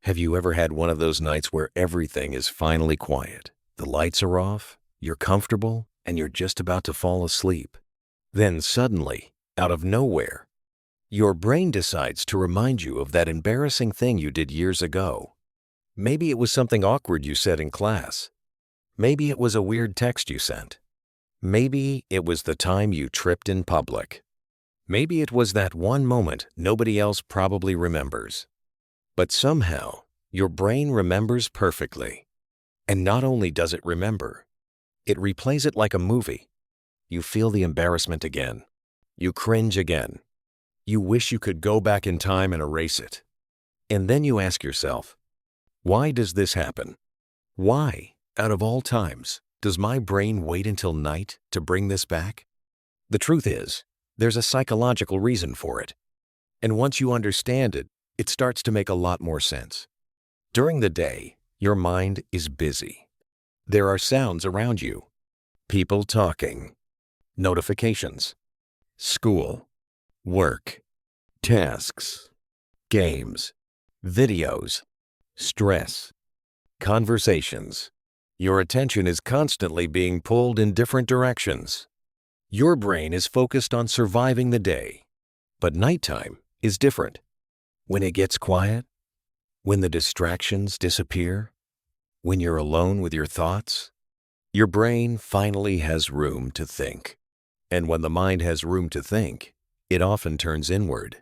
Have you ever had one of those nights where everything is finally quiet? The lights are off, you're comfortable, and you're just about to fall asleep. Then suddenly, out of nowhere, your brain decides to remind you of that embarrassing thing you did years ago. Maybe it was something awkward you said in class. Maybe it was a weird text you sent. Maybe it was the time you tripped in public. Maybe it was that one moment nobody else probably remembers. But somehow, your brain remembers perfectly. And not only does it remember, it replays it like a movie. You feel the embarrassment again. You cringe again. You wish you could go back in time and erase it. And then you ask yourself, why does this happen? Why, out of all times, does my brain wait until night to bring this back? The truth is, there's a psychological reason for it. And once you understand it, it starts to make a lot more sense. During the day, your mind is busy. There are sounds around you. People talking. Notifications. School. Work. Tasks. Games. Videos. Stress. Conversations. Your attention is constantly being pulled in different directions. Your brain is focused on surviving the day. But nighttime is different. When it gets quiet, when the distractions disappear, when you're alone with your thoughts, your brain finally has room to think. And when the mind has room to think, it often turns inward.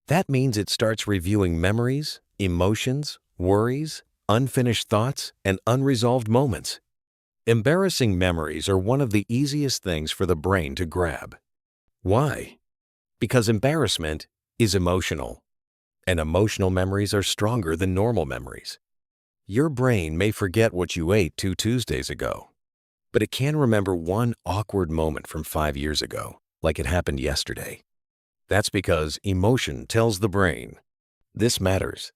That means it starts reviewing memories, emotions, worries, unfinished thoughts, and unresolved moments. Embarrassing memories are one of the easiest things for the brain to grab. Why? Because embarrassment is emotional. And emotional memories are stronger than normal memories. Your brain may forget what you ate 2 Tuesdays ago, but it can remember one awkward moment from 5 years ago, like it happened yesterday. That's because emotion tells the brain, this matters.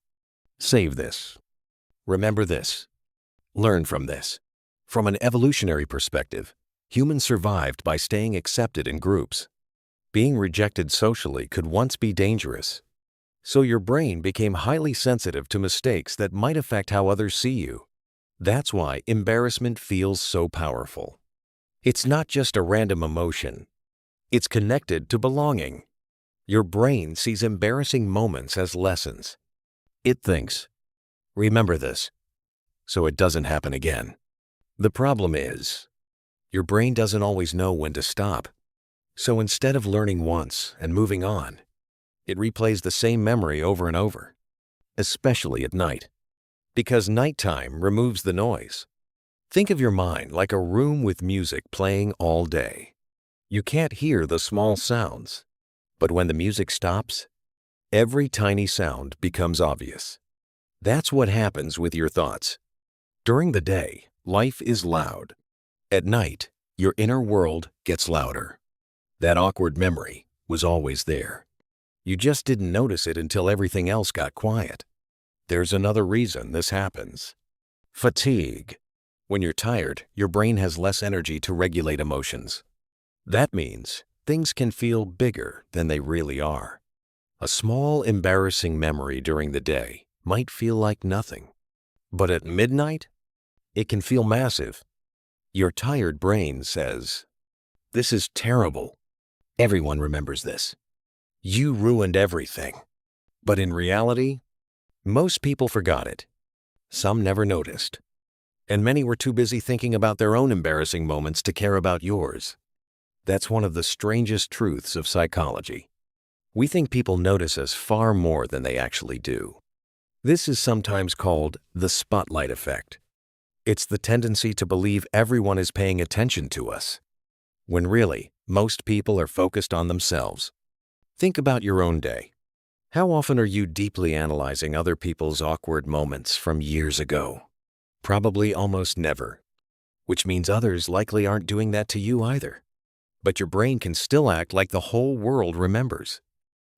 Save this. Remember this. Learn from this. From an evolutionary perspective, humans survived by staying accepted in groups. Being rejected socially could once be dangerous. So your brain became highly sensitive to mistakes that might affect how others see you. That's why embarrassment feels so powerful. It's not just a random emotion. It's connected to belonging. Your brain sees embarrassing moments as lessons. It thinks, remember this, so it doesn't happen again. The problem is, your brain doesn't always know when to stop. So instead of learning once and moving on, it replays the same memory over and over, especially at night, because nighttime removes the noise. Think of your mind like a room with music playing all day. You can't hear the small sounds, but when the music stops, every tiny sound becomes obvious. That's what happens with your thoughts. During the day, life is loud. At night, your inner world gets louder. That awkward memory was always there. You just didn't notice it until everything else got quiet. There's another reason this happens. Fatigue. When you're tired, your brain has less energy to regulate emotions. That means things can feel bigger than they really are. A small, embarrassing memory during the day might feel like nothing. But at midnight, it can feel massive. Your tired brain says, this is terrible. Everyone remembers this. You ruined everything. But in reality, most people forgot it. Some never noticed. And many were too busy thinking about their own embarrassing moments to care about yours. That's one of the strangest truths of psychology. We think people notice us far more than they actually do. This is sometimes called the spotlight effect. It's the tendency to believe everyone is paying attention to us, when really, most people are focused on themselves. Think about your own day. How often are you deeply analyzing other people's awkward moments from years ago? Probably almost never, which means others likely aren't doing that to you either. But your brain can still act like the whole world remembers.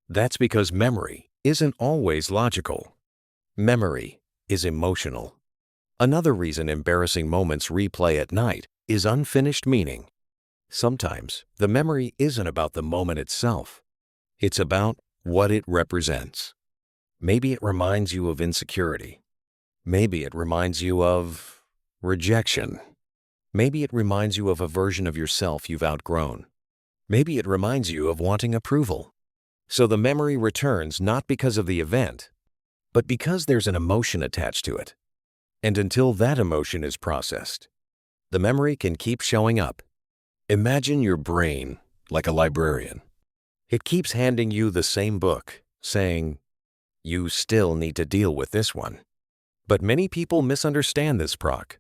That's because memory isn't always logical. Memory is emotional. Another reason embarrassing moments replay at night is unfinished meaning. Sometimes the memory isn't about the moment itself. It's about what it represents. Maybe it reminds you of insecurity, Maybe it reminds you of rejection. Maybe it reminds you of a version of yourself you've outgrown. Maybe it reminds you of wanting approval. So the memory returns not because of the event, but because there's an emotion attached to it. And until that emotion is processed, the memory can keep showing up. Imagine your brain like a librarian. It keeps handing you the same book, saying, "You still need to deal with this one." But many people misunderstand this proc.